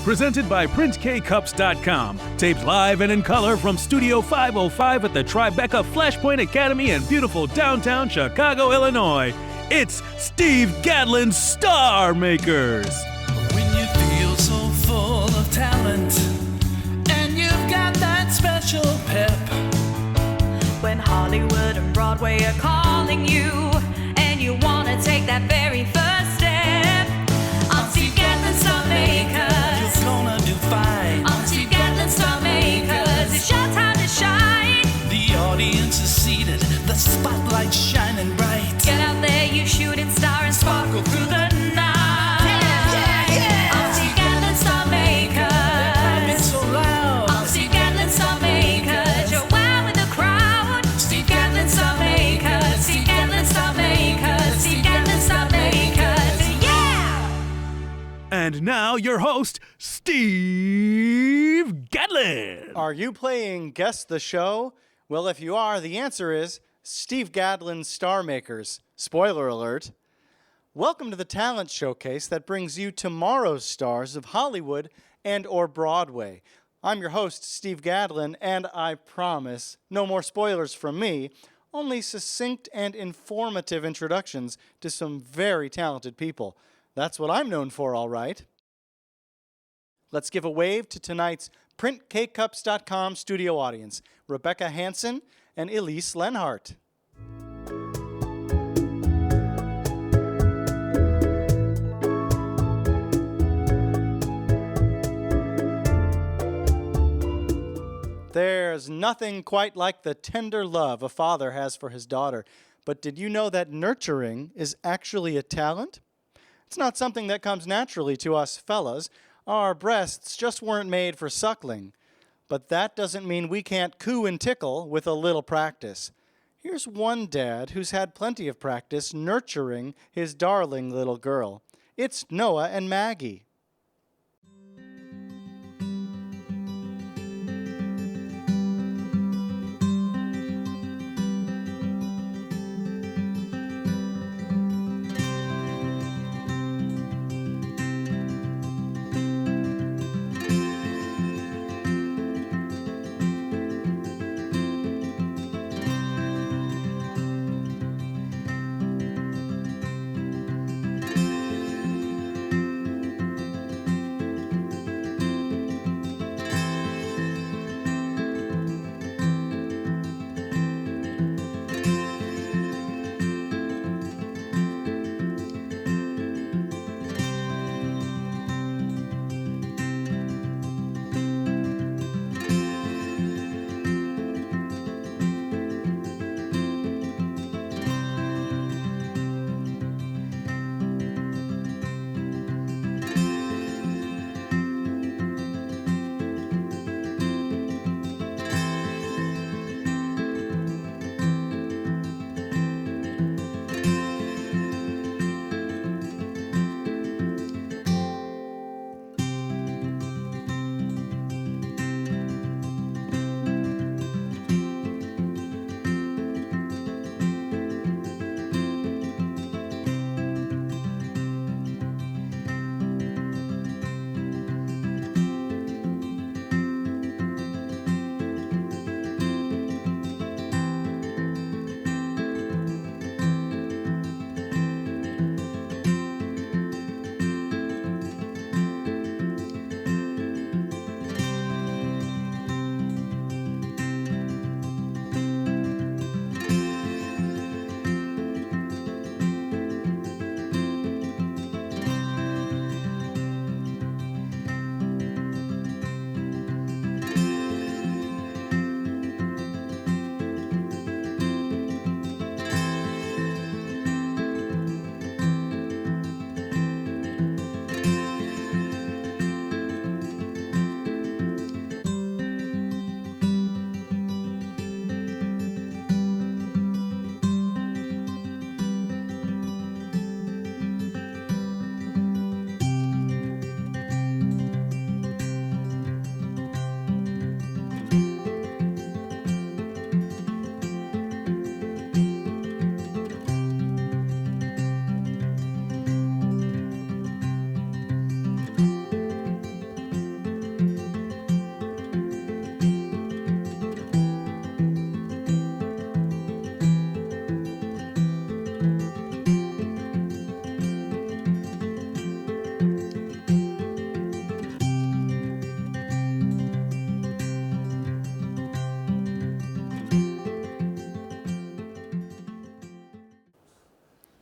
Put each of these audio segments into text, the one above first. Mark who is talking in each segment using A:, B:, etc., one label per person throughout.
A: Presented by PrintKcups.com. Taped live and in color from Studio 505 at the Tribeca Flashpoint Academy in beautiful downtown Chicago, Illinois. It's Steve Gadlin's Star Makers.
B: When you feel so full of talent and you've got that special pep.
C: When Hollywood and Broadway are calling you and you want to take that very first step. I'm Steve Gadlin's Star Makers.
B: You're gonna do fine.
C: I'm Steve Gadlin's Star Makers. It's your time to shine.
B: The audience is seated, the spotlight's shining bright.
C: Get out there, you shooting star, and sparkle through the night.
B: Yeah.
C: I'm Steve Gadlin's Star Makers.
B: It's so loud.
C: I'm Steve Gadlin's Star Makers. You're wowing the crowd. Steve Gadlin's Star Makers. Steve Gadlin's Star Makers. Steve Gadlin's Star Makers. Yeah!
A: And now your host, Steve Gadlin.
D: Are you playing Guess the Show? Well, if you are, the answer is Steve Gadlin's Star Makers. Spoiler alert. Welcome to the talent showcase that brings you tomorrow's stars of Hollywood and or Broadway. I'm your host, Steve Gadlin, and I promise no more spoilers from me, only succinct and informative introductions to some very talented people. That's what I'm known for, all right. Let's give a wave to tonight's PrintKcups.com studio audience, Rebecca Hansen and Elise Lenhart. There's nothing quite like the tender love a father has for his daughter. But did you know that nurturing is actually a talent? It's not something that comes naturally to us fellas. Our breasts just weren't made for suckling. But that doesn't mean we can't coo and tickle with a little practice. Here's one dad who's had plenty of practice nurturing his darling little girl. It's Noah and Maggie.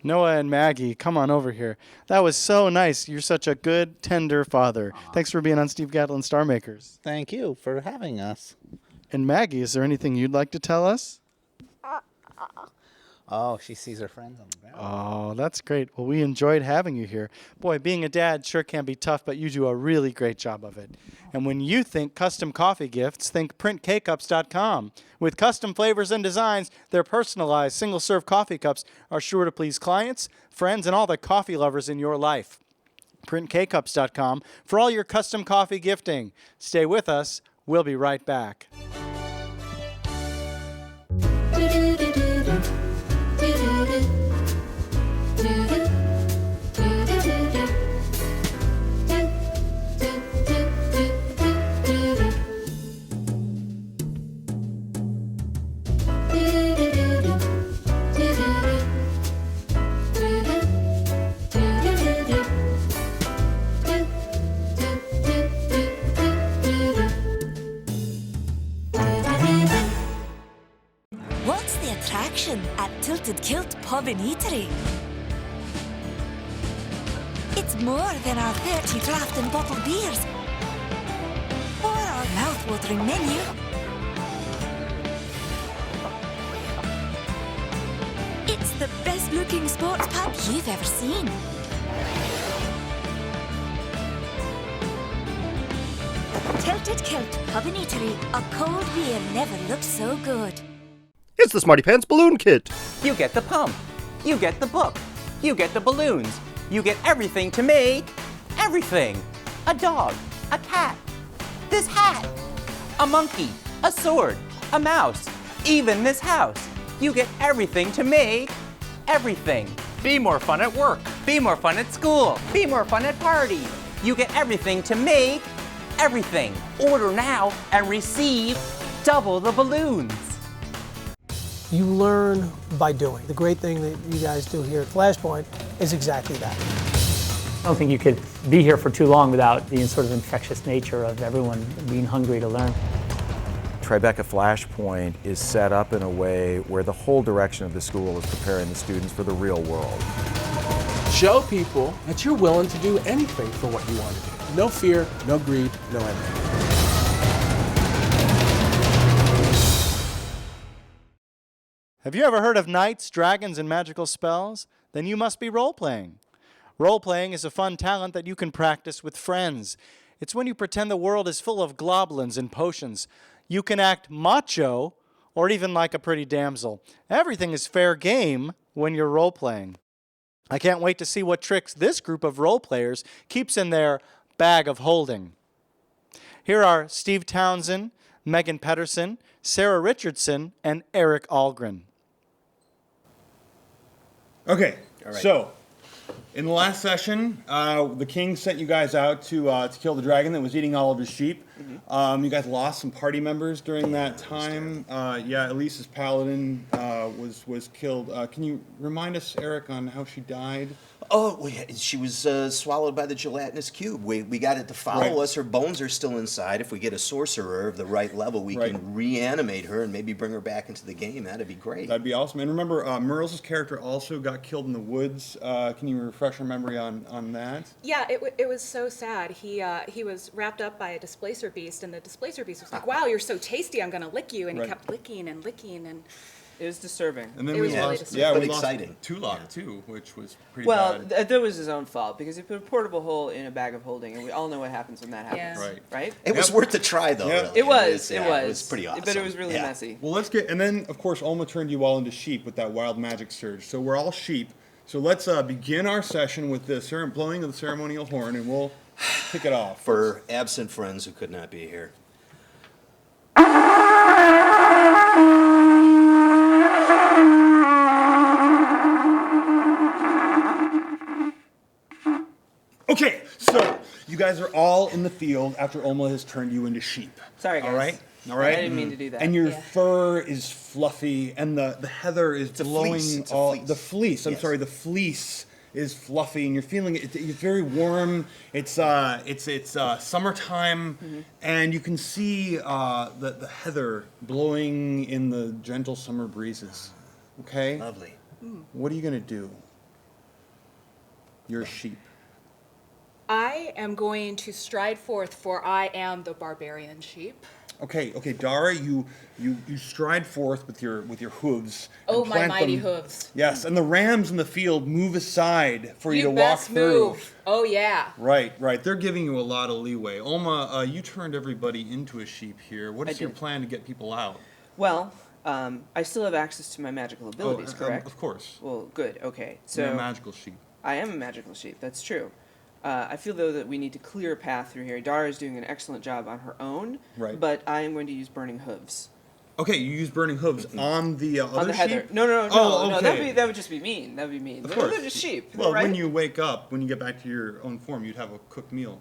D: Noah and Maggie, come on over here. That was so nice. You're such a good, tender father. Thanks for being on Steve Gadlin Star Makers.
E: Thank you for having us.
D: And Maggie, is there anything you'd like to tell us?
E: Oh, she sees her friends on the ground.
D: Oh, that's great. Well, we enjoyed having you here. Boy, being a dad sure can be tough, but you do a really great job of it. And when you think custom coffee gifts, think printkcups.com. With custom flavors and designs, their personalized single-serve coffee cups are sure to please clients, friends, and all the coffee lovers in your life. Printkcups.com for all your custom coffee gifting. Stay with us. We'll be right back.
F: What's the attraction at Tilted Kilt Pub and Eatery? It's more than our 30 draft and bottled beers or our mouth-watering menu. It's the best-looking sports pub you've ever seen. Tilted Kilt Pub and Eatery. A cold beer never looked so good.
G: It's the Smarty Pants Balloon Kit.
H: You get the pump. You get the book. You get the balloons. You get everything to make everything. A dog, a cat, this hat, a monkey, a sword, a mouse, even this house. You get everything to make everything. Be more fun at work. Be more fun at school. Be more fun at party. You get everything to make everything. Order now and receive double the balloons.
I: You learn by doing. The great thing that you guys do here at Flashpoint is exactly that.
J: I don't think you could be here for too long without the sort of infectious nature of everyone being hungry to learn.
K: Tribeca Flashpoint is set up in a way where the whole direction of the school is preparing the students for the real world.
L: Show people that you're willing to do anything for what you want to do. No fear, no greed, no envy.
D: Have you ever heard of knights, dragons, and magical spells? Then you must be role-playing. Role-playing is a fun talent that you can practice with friends. It's when you pretend the world is full of goblins and potions. You can act macho or even like a pretty damsel. Everything is fair game when you're role-playing. I can't wait to see what tricks this group of role-players keeps in their bag of holding. Here are Steve Townshend, Megan Pedersen, Sarah Richardson, and Eric Algren.
M: Okay, so in the last session, the king sent you guys out to kill the dragon that was eating all of his sheep. You guys lost some party members during that time. Elise's paladin was killed. Can you remind us, Eric, on how she died?
N: Oh, she was swallowed by the gelatinous cube. We got it to follow us. Her bones are still inside. If we get a sorcerer of the right level, we can reanimate her and maybe bring her back into the game. That'd be great.
M: That'd be awesome. And remember, Merle's character also got killed in the woods. Can you refresh our memory on that?
O: Yeah, it was so sad. He was wrapped up by a displacer beast, and the displacer beast was like, "Wow, you're so tasty. I'm gonna lick you," and he kept licking and licking and.
H: It was disturbing.
M: And then
O: it
M: we
O: was
M: lost,
O: really disturbing.
M: yeah,
N: but
M: we
N: exciting.
M: lost Tulok too, which was pretty
H: bad.
M: bad.
H: That was his own fault because he put a portable hole in a bag of holding, and we all know what happens when that happens.
O: Yeah.
H: Right?
N: It was worth a try, though.
M: Yep.
N: Really.
H: It was.
N: It was pretty awesome.
H: But it was really messy.
M: Well, let's get, and then of course Alma turned you all into sheep with that wild magic surge. So we're all sheep. So let's begin our session with the blowing of the ceremonial horn, and we'll kick it off.
N: For absent friends who could not be here.
M: Okay, so you guys are all in the field after Alma has turned you into sheep.
H: Sorry, guys.
M: All right.
H: I didn't mean to do that.
M: And your fur is fluffy, and the heather is blowing the fleece. I'm sorry, the fleece is fluffy, and you're feeling it. It's very warm. It's summertime, and you can see the heather blowing in the gentle summer breezes. Okay.
N: Lovely.
M: What are you gonna do? You're a sheep.
O: I am going to stride forth, for I am the barbarian sheep.
M: Okay, Dara, you stride forth with your hooves.
O: Oh,
M: and
O: my
M: plant
O: mighty
M: them.
O: hooves.
M: Yes, and the rams in the field move aside for you to walk
O: best
M: through.
O: move. Oh, yeah.
M: Right. They're giving you a lot of leeway. Oma, you turned everybody into a sheep here. What is your plan to get people out?
P: Well, I still have access to my magical abilities, correct?
M: Of course.
P: Well, good. Okay. So
M: You're a magical sheep.
P: I am a magical sheep. That's true. I feel, though, that we need to clear a path through here. Dara is doing an excellent job on her own,
M: right.
P: But I am going to use burning hooves.
M: Okay, you use burning hooves on the other
P: on the heather.
M: sheep?
P: No,
M: Oh, okay.
P: no, that would just be mean. That would be mean.
M: Of course.
P: They're just sheep.
M: Well,
P: right?
M: when you wake up, when you get back to your own form, you'd have a cooked meal.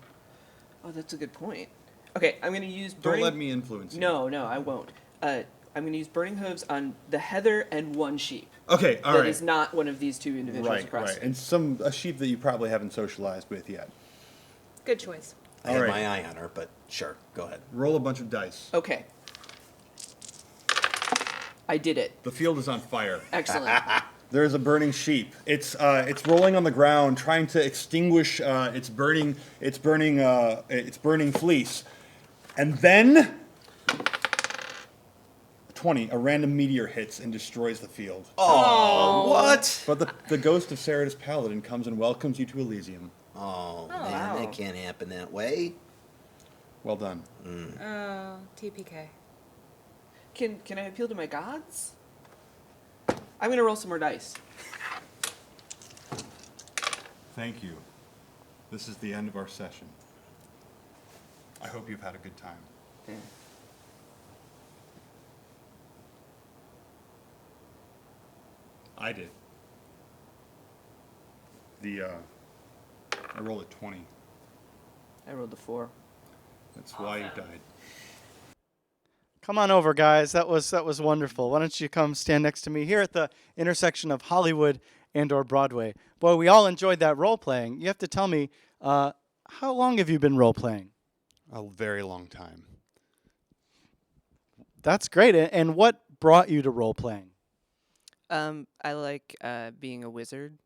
P: Oh, that's a good point. Okay, I'm going to use burning...
M: Don't let me influence you.
P: No, I won't. I'm going to use burning hooves on the heather and one sheep.
M: Okay, all right.
P: That is not one of these two individuals across.
M: Right. And a sheep that you probably haven't socialized with yet.
O: Good choice.
N: I had my eye on her, but sure, go ahead.
M: Roll a bunch of dice.
P: Okay. I did it.
M: The field is on fire.
P: Excellent.
M: There's a burning sheep. It's rolling on the ground, trying to extinguish its burning fleece, and then 20. A random meteor hits and destroys the field.
N: Oh, what?
M: But the ghost of Ceratus Paladin comes and welcomes you to Elysium.
N: Oh, man, that can't happen that way.
M: Well done.
O: Oh, TPK.
P: Can I appeal to my gods? I'm going to roll some more dice.
M: Thank you. This is the end of our session. I hope you've had a good time.
P: Yeah.
M: I did. I rolled a 20.
P: I rolled a 4.
M: That's why you died.
D: Come on over, guys. That was wonderful. Why don't you come stand next to me here at the intersection of Hollywood and/or Broadway? Boy, we all enjoyed that role playing. You have to tell me, how long have you been role playing?
M: A very long time.
D: That's great. And what brought you to role playing?
Q: I like being a wizard.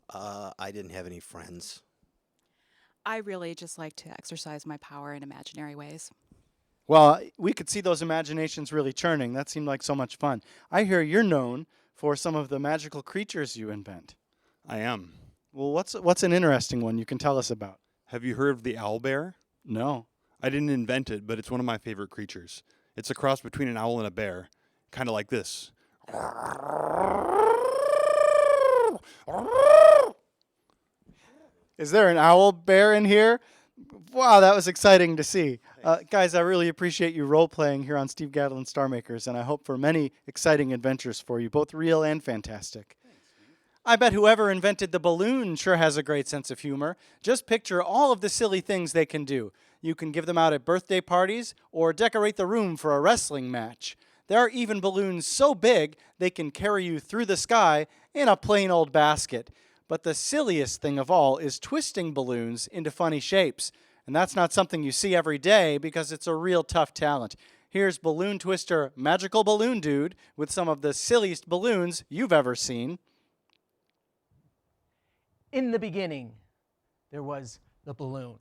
N: I didn't have any friends.
R: I really just like to exercise my power in imaginary ways.
D: Well, we could see those imaginations really churning. That seemed like so much fun. I hear you're known for some of the magical creatures you invent.
M: I am.
D: Well, what's an interesting one you can tell us about?
M: Have you heard of the owl bear?
D: No.
M: I didn't invent it, but it's one of my favorite creatures. It's a cross between an owl and a bear, kind of like this.
D: Is there an owl bear in here? Wow, that was exciting to see. Guys, I really appreciate you role-playing here on Steve Gadlin Star Makers, and I hope for many exciting adventures for you, both real and fantastic. I bet whoever invented the balloon sure has a great sense of humor. Just picture all of the silly things they can do. You can give them out at birthday parties or decorate the room for a wrestling match. There are even balloons so big they can carry you through the sky in a plain old basket. But the silliest thing of all is twisting balloons into funny shapes. And that's not something you see every day because it's a real tough talent. Here's balloon twister Magical Balloon Dude with some of the silliest balloons you've ever seen.
I: In the beginning, there was the balloon.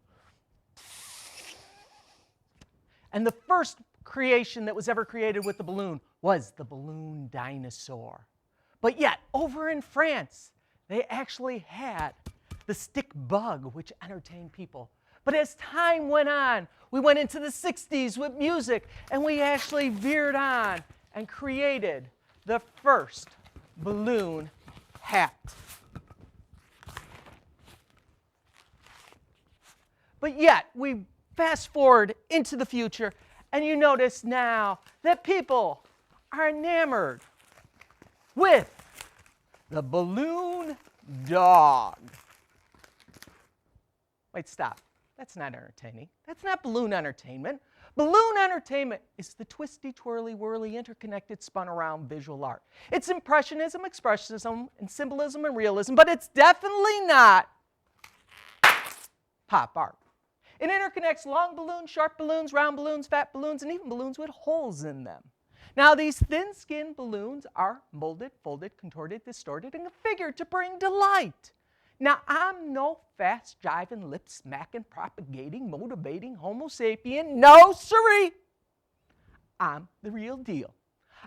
I: And the first creation that was ever created with the balloon was the balloon dinosaur. But yet, over in France, they actually had the stick bug, which entertained people. But as time went on, we went into the 60s with music, and we actually veered on and created the first balloon hat. But yet, we fast forward into the future, and you notice now that people are enamored with the balloon dog. Wait, stop. That's not entertaining. That's not balloon entertainment. Balloon entertainment is the twisty, twirly, whirly, interconnected, spun around visual art. It's impressionism, expressionism, and symbolism and realism, but it's definitely not pop art. It interconnects long balloons, sharp balloons, round balloons, fat balloons, and even balloons with holes in them. Now, these thin-skinned balloons are molded, folded, contorted, distorted, and configured to bring delight. Now, I'm no fast-jiving, lip-smacking, propagating, motivating Homo sapien. No, siree. I'm the real deal.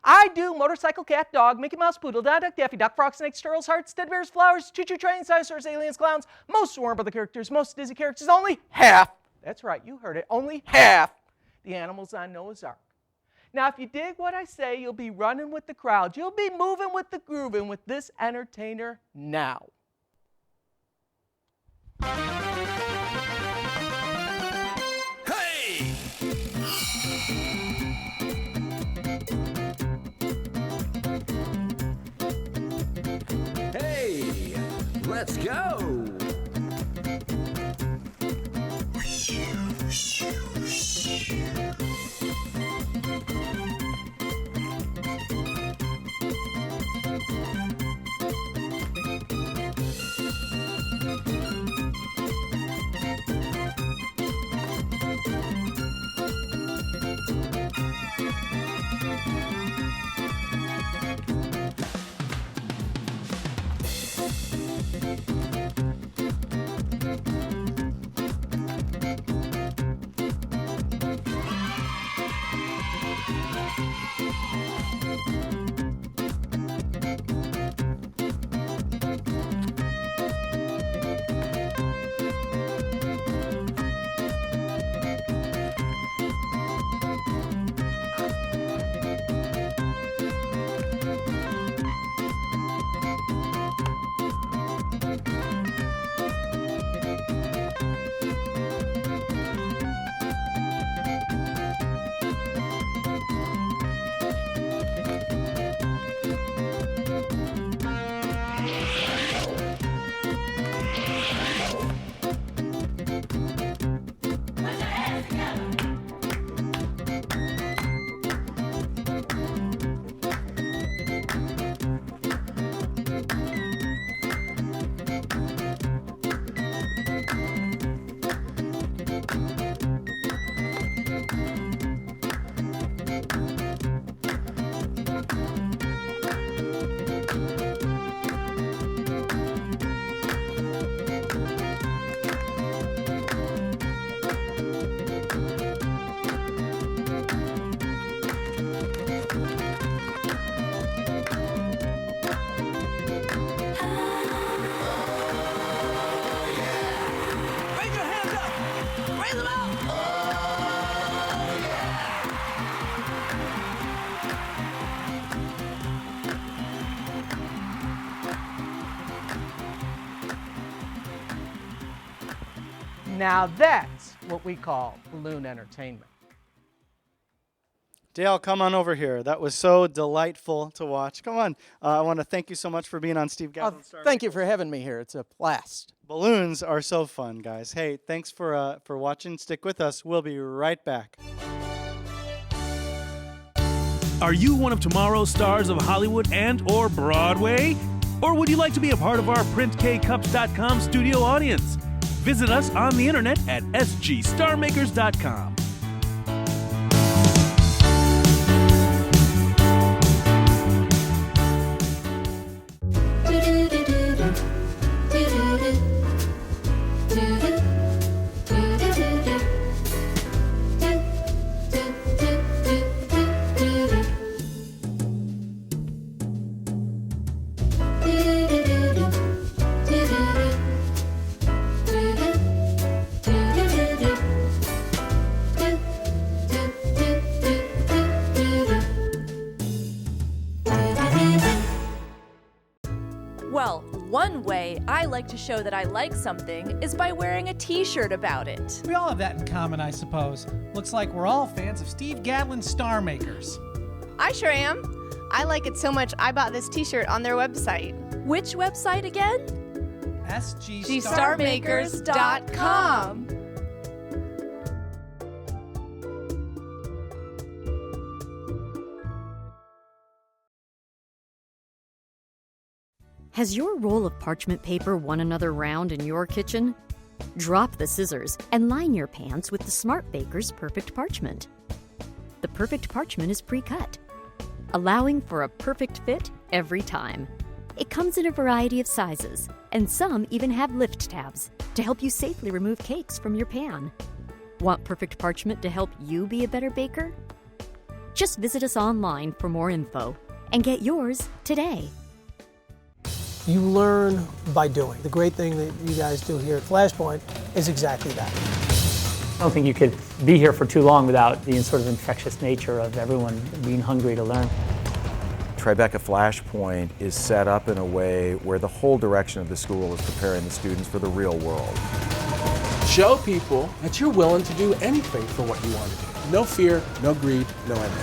I: I do motorcycle, cat, dog, Mickey Mouse, poodle, Donald Duck, Daffy Duck, frog, snakes, turtles, hearts, teddy bears, flowers, choo-choo trains, dinosaurs, aliens, clowns, most Warner Brother characters, most Disney characters, only half. That's right, you heard it, only half the animals on Noah's Ark. Now, if you dig what I say, you'll be running with the crowd. You'll be moving with the grooving with this entertainer now.
S: Hey, let's go.
I: Now that's what we call balloon entertainment.
D: Dale, come on over here. That was so delightful to watch. Come on. I want to thank you so much for being on Steve Gadlin.
I: Thank you for having me here. It's a blast.
D: Balloons are so fun, guys. Hey, thanks for watching. Stick with us. We'll be right back.
A: Are you one of tomorrow's stars of Hollywood and or Broadway? Or would you like to be a part of our PrintKcups.com studio audience? Visit us on the internet at sgstarmakers.com.
T: Well, one way I like to show that I like something is by wearing a t-shirt about it.
U: We all have that in common, I suppose. Looks like we're all fans of Steve Gadlin's Star Makers.
V: I sure am. I like it so much I bought this t-shirt on their website.
T: Which website again?
V: sgstarmakers.com.
W: Has your roll of parchment paper won another round in your kitchen? Drop the scissors and line your pans with the Smart Baker's Perfect Parchment. The Perfect Parchment is pre-cut, allowing for a perfect fit every time. It comes in a variety of sizes, and some even have lift tabs to help you safely remove cakes from your pan. Want perfect parchment to help you be a better baker? Just visit us online for more info and get yours today.
B: You learn by doing. The great thing that you guys do here at Flashpoint is exactly that.
J: I don't think you could be here for too long without the sort of infectious nature of everyone being hungry to learn.
K: Tribeca Flashpoint is set up in a way where the whole direction of the school is preparing the students for the real world.
L: Show people that you're willing to do anything for what you want to do. No fear, no greed, no envy.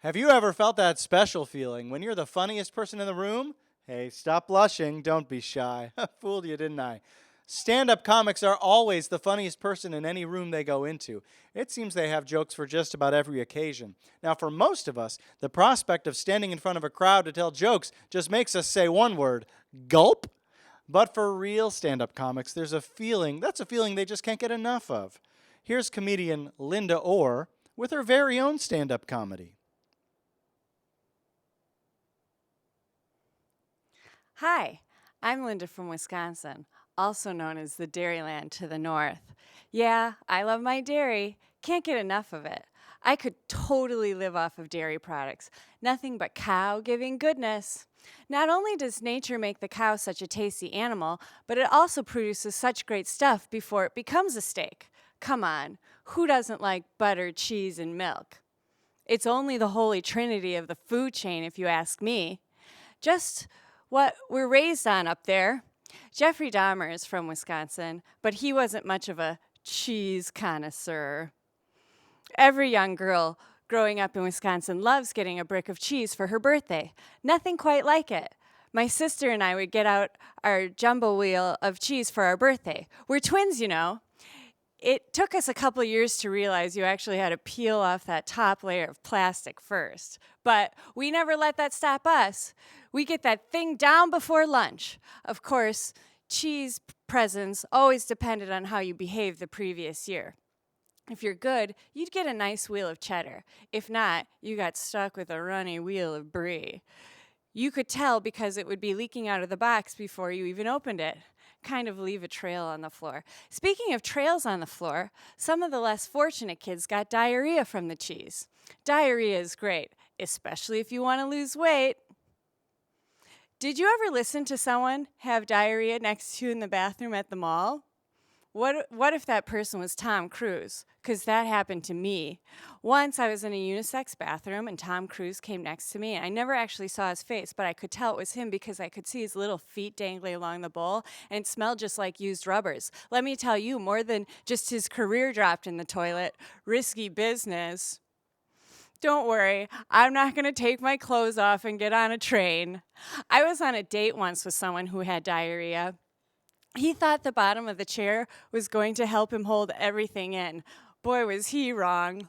D: Have you ever felt that special feeling when you're the funniest person in the room? Hey, stop blushing. Don't be shy. Fooled you, didn't I? Stand-up comics are always the funniest person in any room they go into. It seems they have jokes for just about every occasion. Now, for most of us, the prospect of standing in front of a crowd to tell jokes just makes us say one word, gulp. But for real stand-up comics, that's a feeling they just can't get enough of. Here's comedian Linda Orr with her very own stand-up comedy.
C: Hi, I'm Linda from Wisconsin, also known as the Dairyland to the north. Yeah, I love my dairy. Can't get enough of it. I could totally live off of dairy products. Nothing but cow-giving goodness. Not only does nature make the cow such a tasty animal, but it also produces such great stuff before it becomes a steak. Come on, who doesn't like butter, cheese, and milk? It's only the holy trinity of the food chain, if you ask me. Just what we're raised on up there. Jeffrey Dahmer is from Wisconsin, but he wasn't much of a cheese connoisseur. Every young girl growing up in Wisconsin loves getting a brick of cheese for her birthday. Nothing quite like it. My sister and I would get out our jumbo wheel of cheese for our birthday. We're twins, you know. It took us a couple years to realize you actually had to peel off that top layer of plastic first. But we never let that stop us. We get that thing down before lunch. Of course, cheese presents always depended on how you behaved the previous year. If you're good, you'd get a nice wheel of cheddar. If not, you got stuck with a runny wheel of brie. You could tell because it would be leaking out of the box before you even opened it. Kind of leave a trail on the floor. Speaking of trails on the floor, some of the less fortunate kids got diarrhea from the cheese. Diarrhea is great, especially if you want to lose weight. Did you ever listen to someone have diarrhea next to you in the bathroom at the mall? What if that person was Tom Cruise? Because that happened to me. Once I was in a unisex bathroom and Tom Cruise came next to me. And I never actually saw his face, but I could tell it was him because I could see his little feet dangling along the bowl, and it smelled just like used rubbers. Let me tell you, more than just his career dropped in the toilet. Risky business. Don't worry, I'm not going to take my clothes off and get on a train. I was on a date once with someone who had diarrhea. He thought the bottom of the chair was going to help him hold everything in. Boy, was he wrong.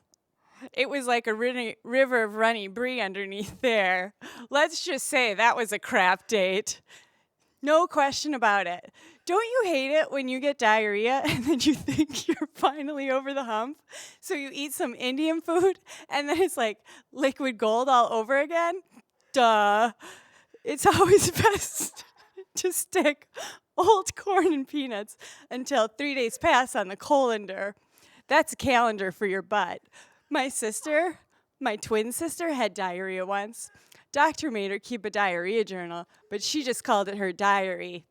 C: It was like a river of runny brie underneath there. Let's just say that was a crap date. No question about it. Don't you hate it when you get diarrhea and then you think you're finally over the hump? So you eat some Indian food and then it's like liquid gold all over again? Duh. It's always best to stick old corn and peanuts until 3 days pass on the colander. That's a calendar for your butt. My twin sister, had diarrhea once. Doctor made her keep a diarrhea journal, but she just called it her diary.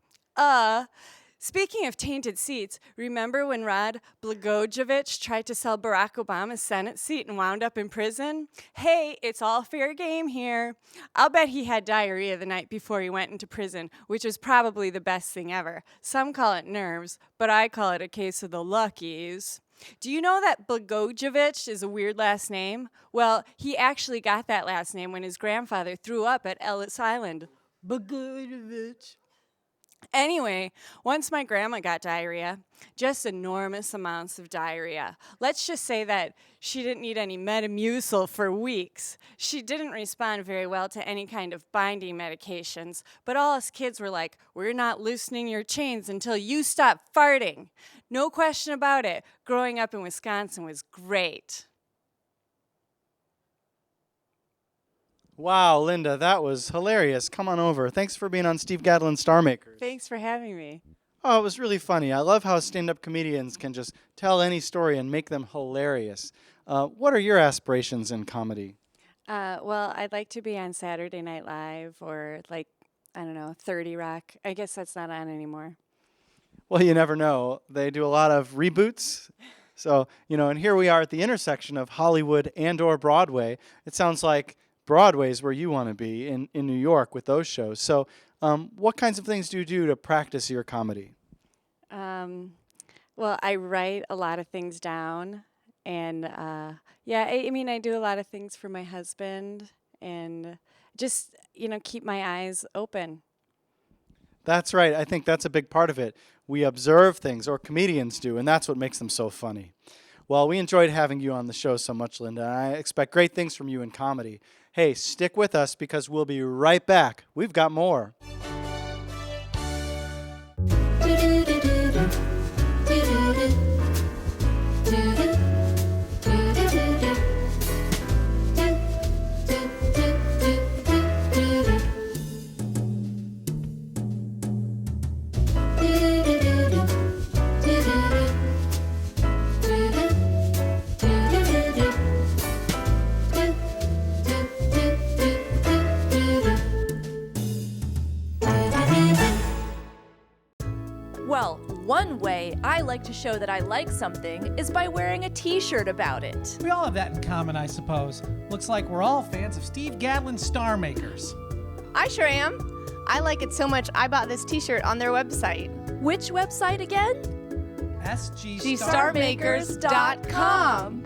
C: Speaking of tainted seats, remember when Rod Blagojevich tried to sell Barack Obama's Senate seat and wound up in prison? Hey, it's all fair game here. I'll bet he had diarrhea the night before he went into prison, which is probably the best thing ever. Some call it nerves, but I call it a case of the luckies. Do you know that Blagojevich is a weird last name? Well, he actually got that last name when his grandfather threw up at Ellis Island. Blagojevich. Anyway, once my grandma got diarrhea, just enormous amounts of diarrhea. Let's just say that she didn't need any Metamucil for weeks. She didn't respond very well to any kind of binding medications, but all us kids were like, we're not loosening your chains until you stop farting. No question about it, growing up in Wisconsin was great.
D: Wow, Linda, that was hilarious. Come on over. Thanks for being on Steve Gadlin Star Makers.
C: Thanks for having me.
D: Oh, it was really funny. I love how stand-up comedians can just tell any story and make them hilarious. What are your aspirations in comedy?
C: Well, I'd like to be on Saturday Night Live or, like, I don't know, 30 Rock. I guess that's not on anymore.
D: Well, you never know. They do a lot of reboots. So, and here we are at the intersection of Hollywood and or Broadway. It sounds like Broadway's where you want to be in New York with those shows. So what kinds of things do you do to practice your comedy?
C: Well, I write a lot of things down. And, I do a lot of things for my husband and just, keep my eyes open.
D: That's right. I think that's a big part of it. We observe things, or comedians do, and that's what makes them so funny. Well, we enjoyed having you on the show so much, Linda. I expect great things from you in comedy. Hey, stick with us because we'll be right back. We've got more.
T: Well, one way I like to show that I like something is by wearing a t-shirt about it.
U: We all have that in common, I suppose. Looks like we're all fans of Steve Gadlin Star Makers.
V: I sure am. I like it so much I bought this t-shirt on their website.
T: Which website again?
V: SGStarmakers.com.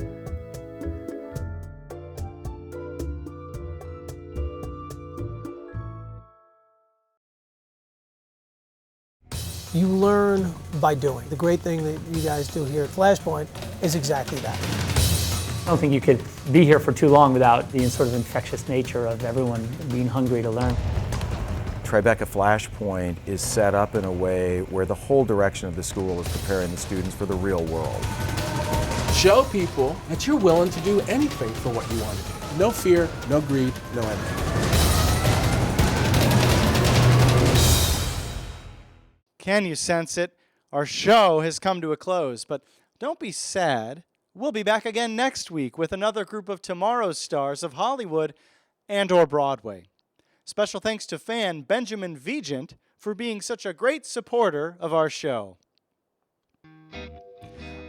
B: You learn by doing. The great thing that you guys do here at Flashpoint is exactly that.
J: I don't think you could be here for too long without the sort of infectious nature of everyone being hungry to learn.
K: Tribeca Flashpoint is set up in a way where the whole direction of the school is preparing the students for the real world.
L: Show people that you're willing to do anything for what you want to do. No fear, no greed, no envy.
D: Can you sense it? Our show has come to a close, but don't be sad. We'll be back again next week with another group of tomorrow's stars of Hollywood and or Broadway. Special thanks to fan Benjamin Vigent for being such a great supporter of our show.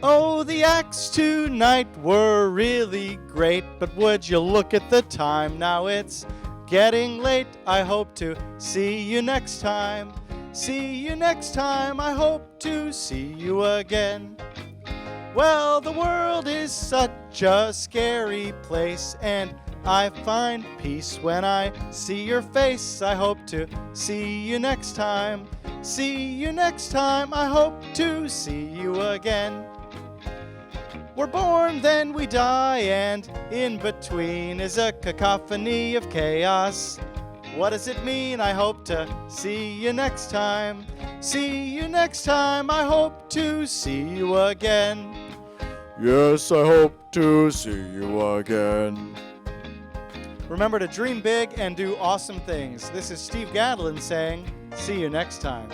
D: Oh, the acts tonight were really great, but would you look at the time? Now it's getting late. I hope to see you next time. See you next time, I hope to see you again. Well, the world is such a scary place, and I find peace when I see your face. I hope to see you next time. See you next time, I hope to see you again. We're born, then we die, and in between is a cacophony of chaos. What does it mean? I hope to see you next time. See you next time. I hope to see you again.
K: Yes, I hope to see you again.
D: Remember to dream big and do awesome things. This is Steve Gadlin saying, see you next time.